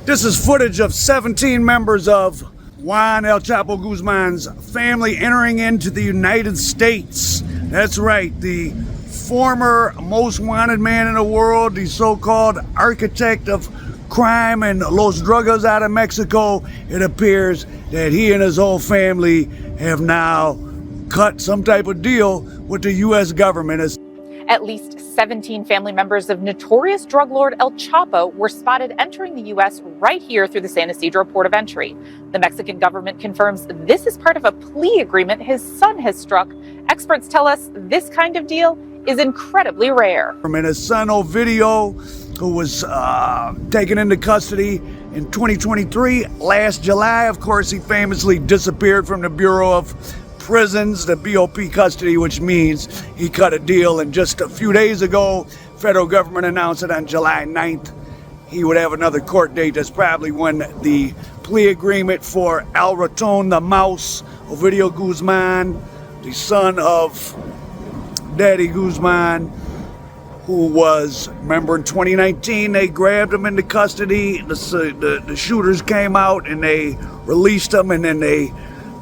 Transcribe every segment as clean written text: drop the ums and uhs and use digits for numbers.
This is footage of 17 members of Juan El Chapo Guzman's family entering into the United States. That's right, the former most wanted man in the world, the so-called architect of crime and Los Drugas out of Mexico. It appears that he and his whole family have now cut some type of deal with the U.S. government. At least 17 family members of notorious drug lord El Chapo were spotted entering the U.S. right here through the San Ysidro port of entry. The Mexican government confirms this is part of a plea agreement his son has struck. Experts tell us this kind of deal is incredibly rare. And his son Ovidio, who was taken into custody in 2023, last July, of course, he famously disappeared from the Bureau of Prisons, the BOP custody, which means he cut a deal. And just a few days ago, federal government announced that on July 9th, he would have another court date. That's probably when the plea agreement for El Raton, the mouse, Ovidio Guzman, the son of Daddy Guzman, who was, remember in 2019, they grabbed him into custody. The shooters came out and they released him, and then they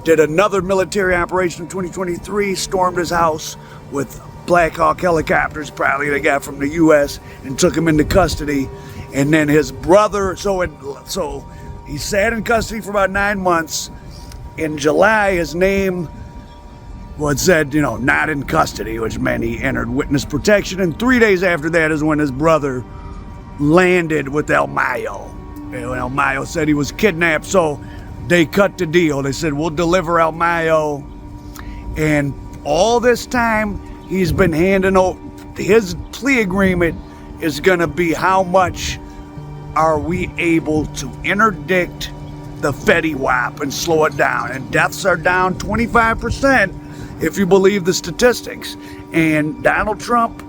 did another military operation in 2023, stormed his house with Black Hawk helicopters, probably they got from the U.S., and took him into custody. And then his brother, so he sat in custody for about 9 months. In July, his name was said, not in custody, which meant he entered witness protection. And 3 days after that is when his brother landed with El Mayo. El Mayo said he was kidnapped, so they cut the deal. They said, we'll deliver El Mayo. And all this time, he's been handing over. His plea agreement is going to be how much are we able to interdict the Fetty Wap and slow it down. And deaths are down 25% if you believe the statistics. And Donald Trump,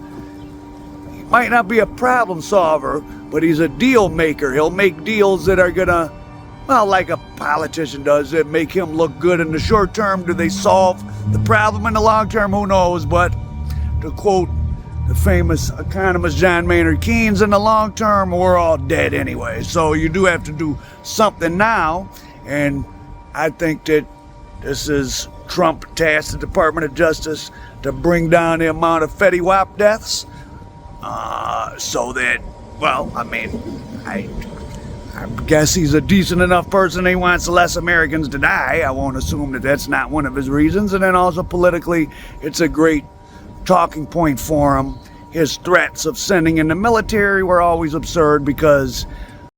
he might not be a problem solver, but he's a deal maker. He'll make deals that are going to, well, like a politician does, that make him look good in the short term. Do they solve the problem in the long term? Who knows? But to quote the famous economist John Maynard Keynes, in the long term, we're all dead anyway. So you do have to do something now. And I think that this is Trump tasked the Department of Justice to bring down the amount of Fetty Wap deaths. So that, well, I guess he's a decent enough person. He wants less Americans to die. I won't assume that that's not one of his reasons. And then also politically, it's a great talking point for him. His threats of sending in the military were always absurd because